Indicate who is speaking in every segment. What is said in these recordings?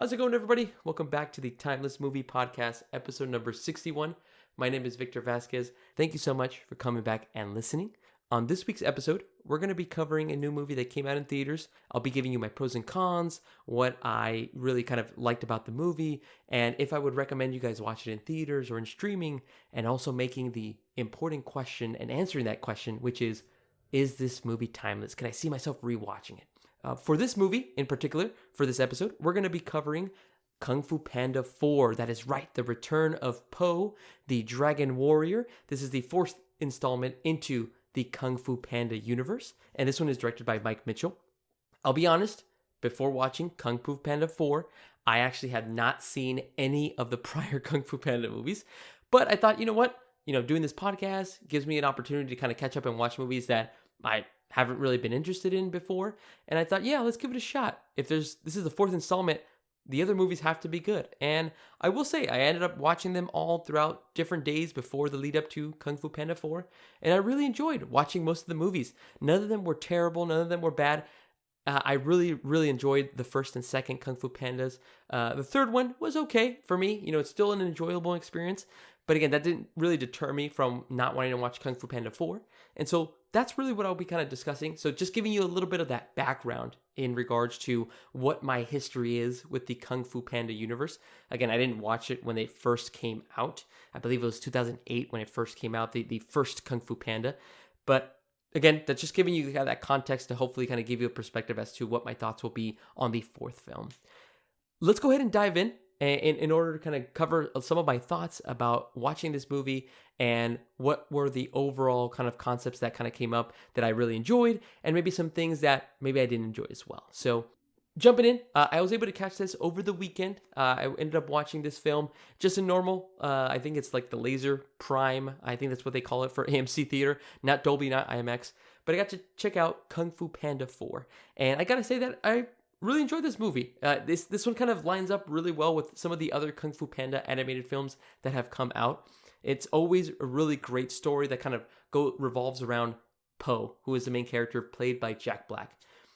Speaker 1: How's it going, everybody? Welcome back to the Timeless Movie Podcast, episode number 61. My name is Victor Vasquez. Thank you so much for coming back and listening. On this week's episode, we're going to be covering a new movie that came out in theaters. I'll be giving you my pros and cons, what I really kind of liked about the movie, and if I would recommend you guys watch it in theaters or in streaming, and also making the important question and answering that question, which is this movie timeless? Can I see myself rewatching it? For this movie in particular, for this episode, we're going to be covering Kung Fu Panda 4. That is right, the return of Po, the Dragon Warrior. This is the fourth installment into the Kung Fu Panda universe, and this one is directed by Mike Mitchell. I'll be honest, before watching Kung Fu Panda 4, I actually had not seen any of the prior Kung Fu Panda movies, but I thought, you know what? Doing this podcast gives me an opportunity to kind of catch up and watch movies that I haven't really been interested in before, and I thought, yeah, let's give it a shot. This is the fourth installment, the other movies have to be good. And I will say, I ended up watching them all throughout different days before the lead up to Kung Fu Panda 4, and I really enjoyed watching most of the movies. None of them were terrible, none of them were bad. I really, really enjoyed the first and second Kung Fu Pandas. The third one was okay for me. It's still an enjoyable experience. But again, that didn't really deter me from not wanting to watch Kung Fu Panda 4. And so that's really what I'll be kind of discussing. So just giving you a little bit of that background in regards to what my history is with the Kung Fu Panda universe. Again, I didn't watch it when they first came out. I believe it was 2008 when it first came out, the first Kung Fu Panda. But again, that's just giving you that context to hopefully kind of give you a perspective as to what my thoughts will be on the fourth film. Let's go ahead and dive in order to kind of cover some of my thoughts about watching this movie and what were the overall kind of concepts that kind of came up that I really enjoyed, and maybe some things that maybe I didn't enjoy as well. So jumping in, I was able to catch this over the weekend. I ended up watching this film just in normal. I think it's like the Laser Prime. I think that's what they call it for AMC Theater, not Dolby, not IMAX. But I got to check out Kung Fu Panda 4. And I got to say that I really enjoyed this movie. This one kind of lines up really well with some of the other Kung Fu Panda animated films that have come out. It's always a really great story that kind of revolves around Po, who is the main character played by Jack Black.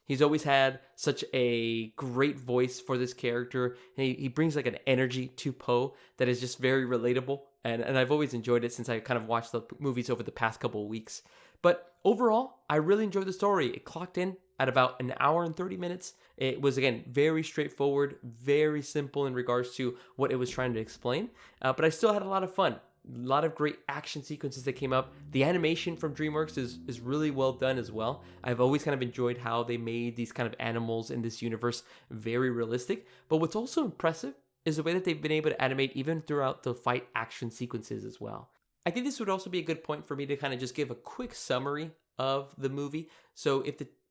Speaker 1: He's always had such a great voice for this character, and he brings like an energy to Po that is just very relatable, and I've always enjoyed it since I kind of watched the movies over the past couple of weeks. But overall, I really enjoyed the story. It clocked in at about an hour and 30 minutes. It was, again, very straightforward, very simple in regards to what it was trying to explain, but I still had a lot of fun. A lot of great action sequences that came up. The animation from DreamWorks is really well done as well. I've always kind of enjoyed how they made these kind of animals in this universe very realistic. But what's also impressive is the way that they've been able to animate even throughout the fight action sequences as well. I think this would also be a good point for me to kind of just give a quick summary of the movie. So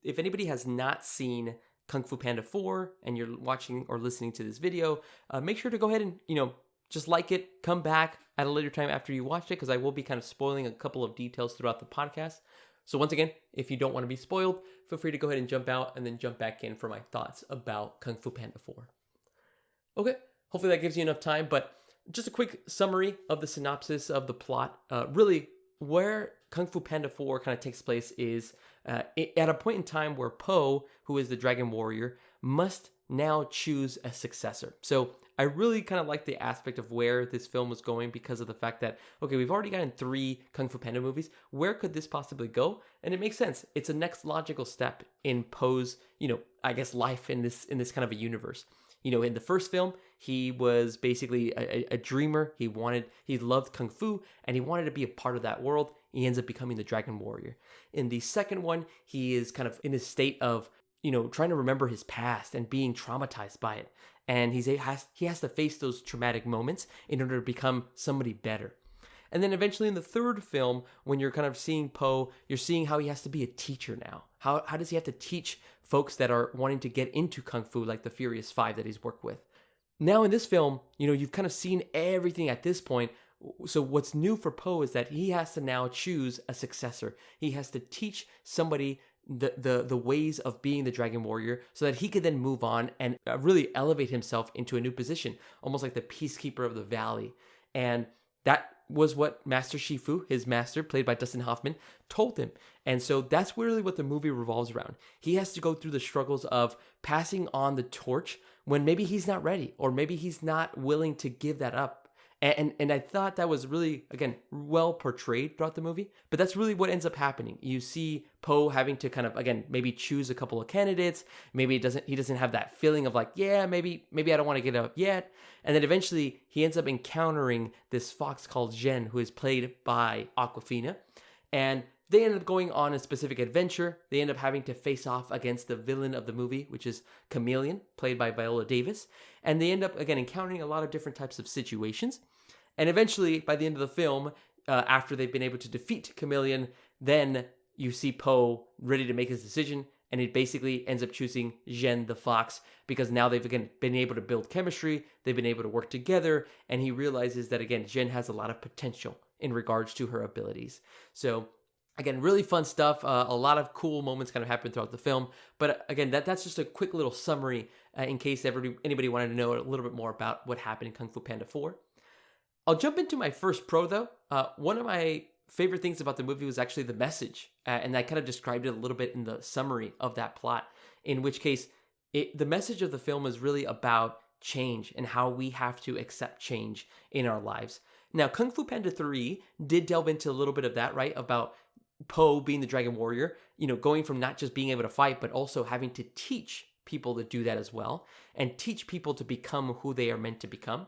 Speaker 1: if anybody has not seen Kung Fu Panda 4 and you're watching or listening to this video, make sure to go ahead and, just like it, come back at a later time after you watched it, because I will be kind of spoiling a couple of details throughout the podcast. So once again, if you don't want to be spoiled, feel free to go ahead and jump out and then jump back in for my thoughts about Kung Fu Panda 4. Okay, hopefully that gives you enough time, but just a quick summary of the synopsis of the plot. Really, where Kung Fu Panda 4 kind of takes place is at a point in time where Po, who is the Dragon Warrior, must now choose a successor. So I really kind of like the aspect of where this film was going because of the fact that, okay, we've already gotten 3 Kung Fu Panda movies. Where could this possibly go? And it makes sense. It's a next logical step in Po's, I guess, life in this kind of a universe. In the first film, he was basically a dreamer. He loved Kung Fu, and he wanted to be a part of that world. He ends up becoming the Dragon Warrior. In the second one, he is kind of in a state of, trying to remember his past and being traumatized by it. And he has to face those traumatic moments in order to become somebody better. And then eventually in the third film, when you're kind of seeing Po, you're seeing how he has to be a teacher now. How does he have to teach folks that are wanting to get into Kung Fu, like the Furious Five that he's worked with? Now in this film, you've kind of seen everything at this point. So what's new for Po is that he has to now choose a successor. He has to teach somebody the ways of being the Dragon Warrior so that he could then move on and really elevate himself into a new position, almost like the peacekeeper of the valley. And that was what Master Shifu, his master, played by Dustin Hoffman, told him. And so that's really what the movie revolves around. He has to go through the struggles of passing on the torch when maybe he's not ready, or maybe he's not willing to give that up. And I thought that was really, again, well portrayed throughout the movie. But that's really what ends up happening. You see Poe having to kind of, again, maybe choose a couple of candidates. Maybe he doesn't have that feeling of like, yeah, maybe I don't want to get up yet. And then eventually he ends up encountering this fox called Zhen, who is played by Awkwafina. And they end up going on a specific adventure. They end up having to face off against the villain of the movie, which is Chameleon, played by Viola Davis. And they end up, again, encountering a lot of different types of situations. And eventually, by the end of the film, after they've been able to defeat Chameleon, then you see Poe ready to make his decision. And it basically ends up choosing Zhen the fox, because now they've, again, been able to build chemistry. They've been able to work together. And he realizes that, again, Zhen has a lot of potential in regards to her abilities. So, again, really fun stuff. A lot of cool moments kind of happen throughout the film. But again, that's just a quick little summary in case anybody wanted to know a little bit more about what happened in Kung Fu Panda 4. I'll jump into my first pro, though. One of my favorite things about the movie was actually the message. And I kind of described it a little bit in the summary of that plot, in which case the message of the film is really about change and how we have to accept change in our lives. Now, Kung Fu Panda 3 did delve into a little bit of that, right? About Poe being the Dragon Warrior, going from not just being able to fight, but also having to teach people to do that as well, and teach people to become who they are meant to become.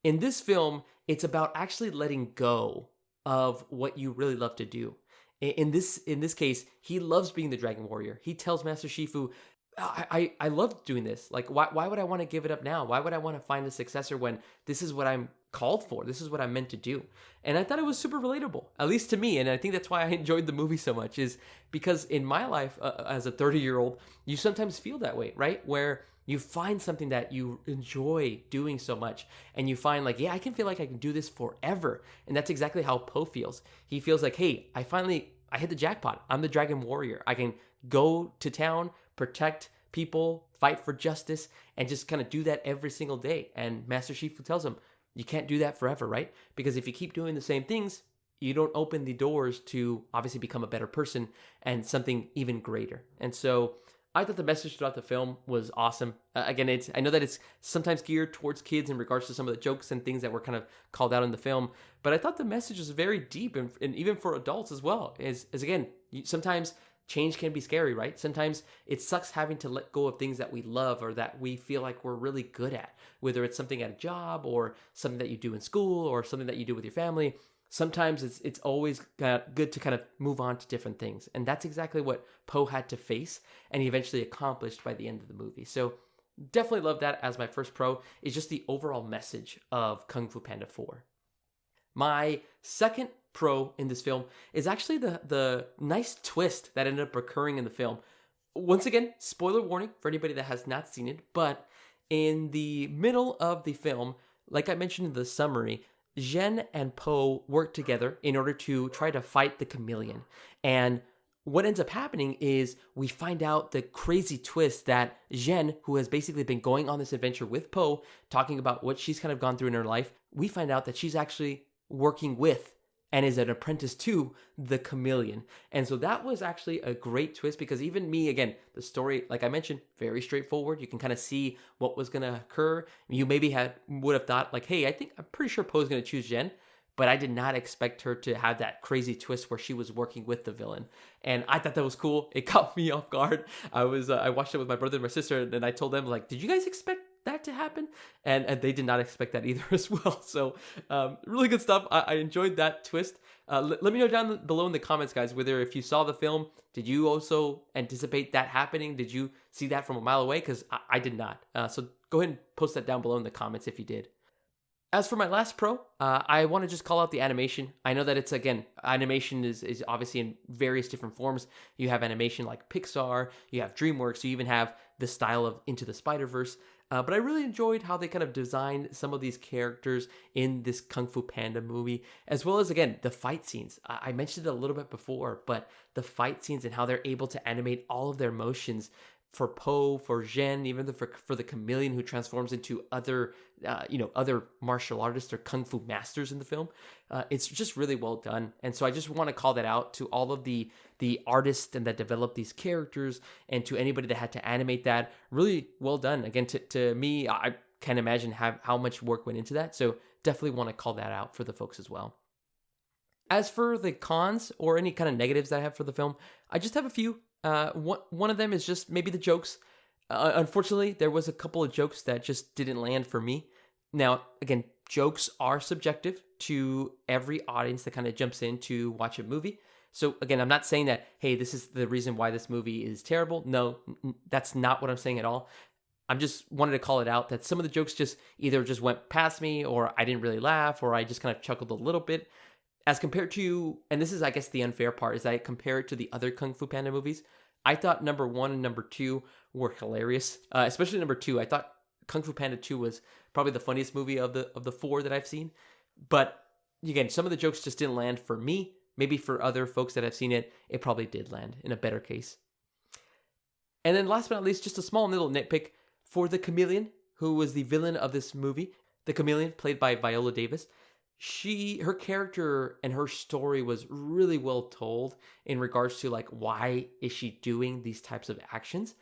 Speaker 1: In this film, it's about actually letting go of what you really love to do. In this case, he loves being the Dragon Warrior. He tells Master Shifu, I love doing this. Like, why would I want to give it up now? Why would I want to find a successor when this is what I'm called for? This is what I'm meant to do. And I thought it was super relatable, at least to me. And I think that's why I enjoyed the movie so much, is because in my life as a 30-year-old, you sometimes feel that way, right? Where you find something that you enjoy doing so much, and you find like, yeah, I can feel like I can do this forever. And that's exactly how Poe feels. He feels like, hey, I hit the jackpot. I'm the Dragon Warrior. I can go to town, protect people, fight for justice, and just kind of do that every single day. And Master Shifu tells him, you can't do that forever, right? Because if you keep doing the same things, you don't open the doors to obviously become a better person and something even greater. And so I thought the message throughout the film was awesome. Again, I know that it's sometimes geared towards kids in regards to some of the jokes and things that were kind of called out in the film, but I thought the message was very deep, and even for adults as well. Is again, sometimes change can be scary, right? Sometimes it sucks having to let go of things that we love or that we feel like we're really good at, whether it's something at a job or something that you do in school or something that you do with your family. Sometimes it's always good to kind of move on to different things. And that's exactly what Poe had to face, and he eventually accomplished by the end of the movie. So definitely love that as my first pro, is just the overall message of Kung Fu Panda 4. My second pro in this film is actually the nice twist that ended up occurring in the film. Once again, spoiler warning for anybody that has not seen it, but in the middle of the film, like I mentioned in the summary, Zhen and Poe work together in order to try to fight the chameleon. And what ends up happening is we find out the crazy twist that Zhen, who has basically been going on this adventure with Poe, talking about what she's kind of gone through in her life, we find out that she's actually working with and is an apprentice to the chameleon. And so that was actually a great twist, because even me, again, the story, like I mentioned, very straightforward. You can kind of see what was going to occur. You maybe would have thought like, hey, I'm pretty sure Poe's going to choose Zhen, but I did not expect her to have that crazy twist where she was working with the villain. And I thought that was cool. It caught me off guard. I watched it with my brother and my sister, and I told them, like, did you guys expect that to happen? And they did not expect that either as well. So really good stuff. I enjoyed that twist. Let me know down below in the comments, guys, whether if you saw the film, did you also anticipate that happening? Did you see that from a mile away? Because I did not. So go ahead and post that down below in the comments if you did. As for my last pro, I want to just call out the animation. I know that it's, again, animation is obviously in various different forms. You have animation like Pixar, you have DreamWorks, you even have the style of Into the Spider-Verse. But I really enjoyed how they kind of designed some of these characters in this Kung Fu Panda movie, as well as, again, the fight scenes. I mentioned it a little bit before, but the fight scenes and how they're able to animate all of their motions for Po, for Zhen, even for the chameleon who transforms into other, other martial artists or kung fu masters in the film. It's just really well done. And so I just want to call that out to all of the artists and that developed these characters, and to anybody that had to animate that. Really well done. Again, to me, I can't imagine how much work went into that. So definitely want to call that out for the folks as well. As for the cons or any kind of negatives that I have for the film, I just have a few. One of them is just maybe the jokes. Unfortunately, there was a couple of jokes that just didn't land for me. Now, again, jokes are subjective to every audience that kind of jumps in to watch a movie. So again, I'm not saying that, hey, this is the reason why this movie is terrible. No, that's not what I'm saying at all. I'm just wanted to call it out that some of the jokes just either just went past me, or I didn't really laugh, or I just kind of chuckled a little bit. As compared to, and this is, I guess, the unfair part, is that I compare it to the other Kung Fu Panda movies. I thought number 1 and number 2 were hilarious, especially number 2. I thought Kung Fu Panda 2 was probably the funniest movie of the 4 that I've seen. But again, some of the jokes just didn't land for me. Maybe for other folks that have seen it, it probably did land in a better case. And then last but not least, just a small little nitpick for the chameleon, who was the villain of this movie. The chameleon, played by Viola Davis. Her character and her story was really well told in regards to like, why is she doing these types of actions?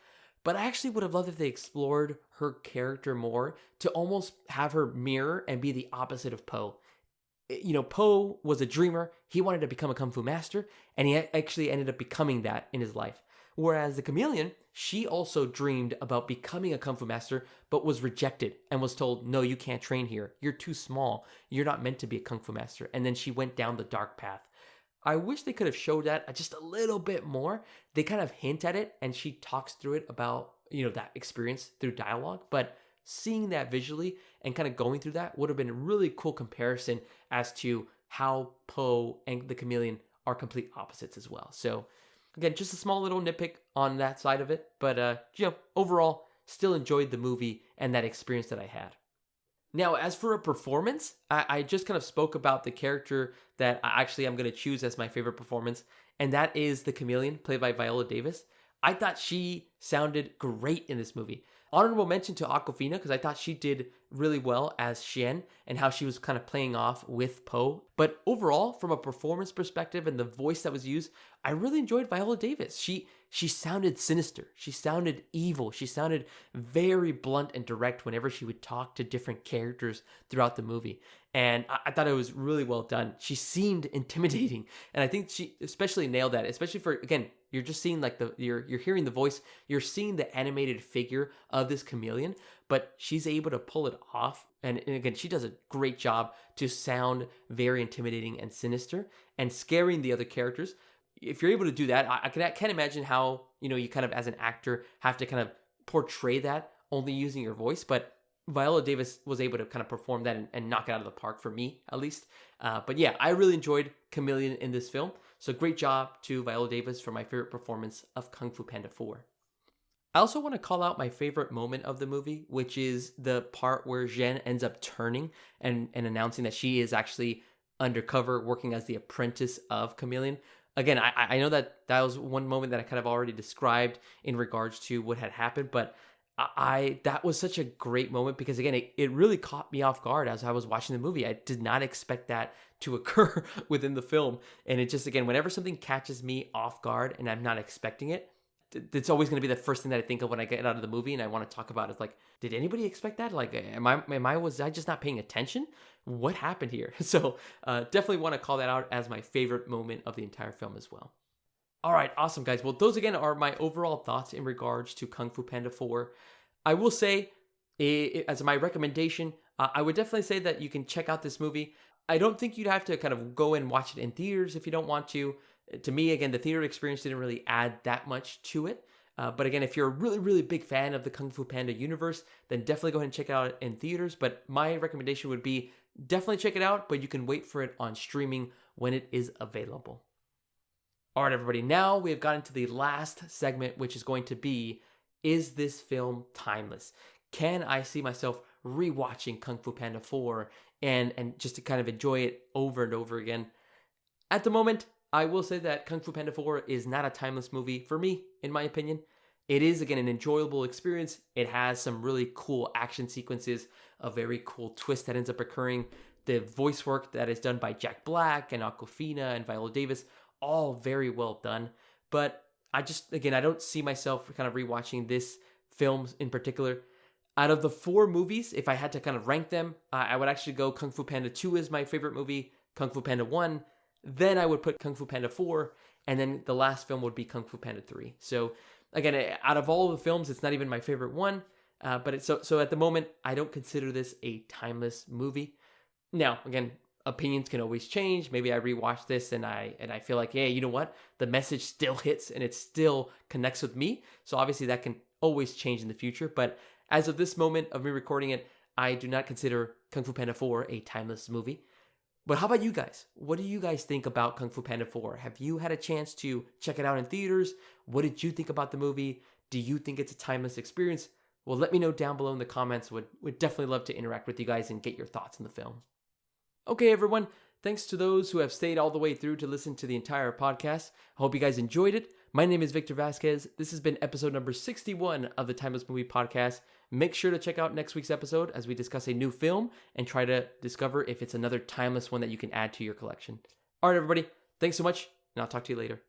Speaker 1: But I actually would have loved if they explored her character more, to almost have her mirror and be the opposite of Po. Po was a dreamer. He wanted to become a Kung Fu master, and he actually ended up becoming that in his life. Whereas the chameleon, she also dreamed about becoming a Kung Fu master, but was rejected and was told, no, you can't train here. You're too small. You're not meant to be a Kung Fu master. And then she went down the dark path. I wish they could have showed that just a little bit more. They kind of hint at it, and she talks through it about, that experience through dialogue. But seeing that visually and kind of going through that would have been a really cool comparison as to how Po and the chameleon are complete opposites as well. So again, just a small little nitpick on that side of it. But, overall, still enjoyed the movie and that experience that I had. Now, as for a performance, I just kind of spoke about the character that I'm going to choose as my favorite performance, and that is the chameleon, played by Viola Davis. I thought she sounded great in this movie. Honorable mention to Awkwafina, because I thought she did really well as Xian, and how she was kind of playing off with Po. But overall, from a performance perspective and the voice that was used, I really enjoyed Viola Davis. She sounded sinister. She sounded evil. She sounded very blunt and direct whenever she would talk to different characters throughout the movie. And I thought it was really well done. She seemed intimidating. And I think she especially nailed that, especially for, again, you're just seeing like you're hearing the voice, you're seeing the animated figure of this chameleon, but she's able to pull it off. And again, she does a great job to sound very intimidating and sinister and scaring the other characters. If you're able to do that, I can't imagine how, you kind of as an actor have to kind of portray that only using your voice. But Viola Davis was able to kind of perform that and knock it out of the park for me, at least. But yeah, I really enjoyed Chameleon in this film. So great job to Viola Davis for my favorite performance of Kung Fu Panda 4. I also want to call out my favorite moment of the movie, which is the part where Zhen ends up turning and announcing that she is actually undercover working as the apprentice of Chameleon. Again, I know that was one moment that I kind of already described in regards to what had happened, but that was such a great moment because, again, it really caught me off guard as I was watching the movie. I did not expect that to occur within the film. And it just, again, whenever something catches me off guard and I'm not expecting it, it's always going to be the first thing that I think of when I get out of the movie and I want to talk about it. Like, did anybody expect that? Like, was I just not paying attention? What happened here? So definitely want to call that out as my favorite moment of the entire film as well. All right, awesome, guys. Well, those again are my overall thoughts in regards to Kung Fu Panda 4. I will say, as my recommendation, I would definitely say that you can check out this movie. I don't think you'd have to kind of go and watch it in theaters if you don't want to. To me, again, the theater experience didn't really add that much to it. But again, if you're a really, really big fan of the Kung Fu Panda universe, then definitely go ahead and check it out in theaters. But my recommendation would be definitely check it out, but you can wait for it on streaming when it is available. All right, everybody, now we have gotten to the last segment, which is going to be, is this film timeless? Can I see myself rewatching Kung Fu Panda 4 and just to kind of enjoy it over and over again? At the moment, I will say that Kung Fu Panda 4 is not a timeless movie for me, in my opinion. It is, again, an enjoyable experience. It has some really cool action sequences, a very cool twist that ends up occurring. The voice work that is done by Jack Black and Awkwafina and Viola Davis, all very well done. But I don't see myself kind of rewatching this film in particular. Out of the 4 movies, if I had to kind of rank them, I would actually go Kung Fu Panda 2 is my favorite movie, Kung Fu Panda 1, then I would put Kung Fu Panda 4, and then the last film would be Kung Fu Panda 3. So again, out of all of the films, it's not even my favorite one, but it's so at the moment, I don't consider this a timeless movie. Now, again, opinions can always change. Maybe I rewatch this and I feel like, hey, you know what? The message still hits and it still connects with me. So obviously that can always change in the future. But as of this moment of me recording it, I do not consider Kung Fu Panda 4 a timeless movie. But how about you guys? What do you guys think about Kung Fu Panda 4? Have you had a chance to check it out in theaters? What did you think about the movie? Do you think it's a timeless experience? Well, let me know down below in the comments. Would definitely love to interact with you guys and get your thoughts on the film. Okay, everyone. Thanks to those who have stayed all the way through to listen to the entire podcast. I hope you guys enjoyed it. My name is Victor Vasquez. This has been episode number 61 of the Timeless Movie Podcast. Make sure to check out next week's episode as we discuss a new film and try to discover if it's another timeless one that you can add to your collection. All right, everybody. Thanks so much, and I'll talk to you later.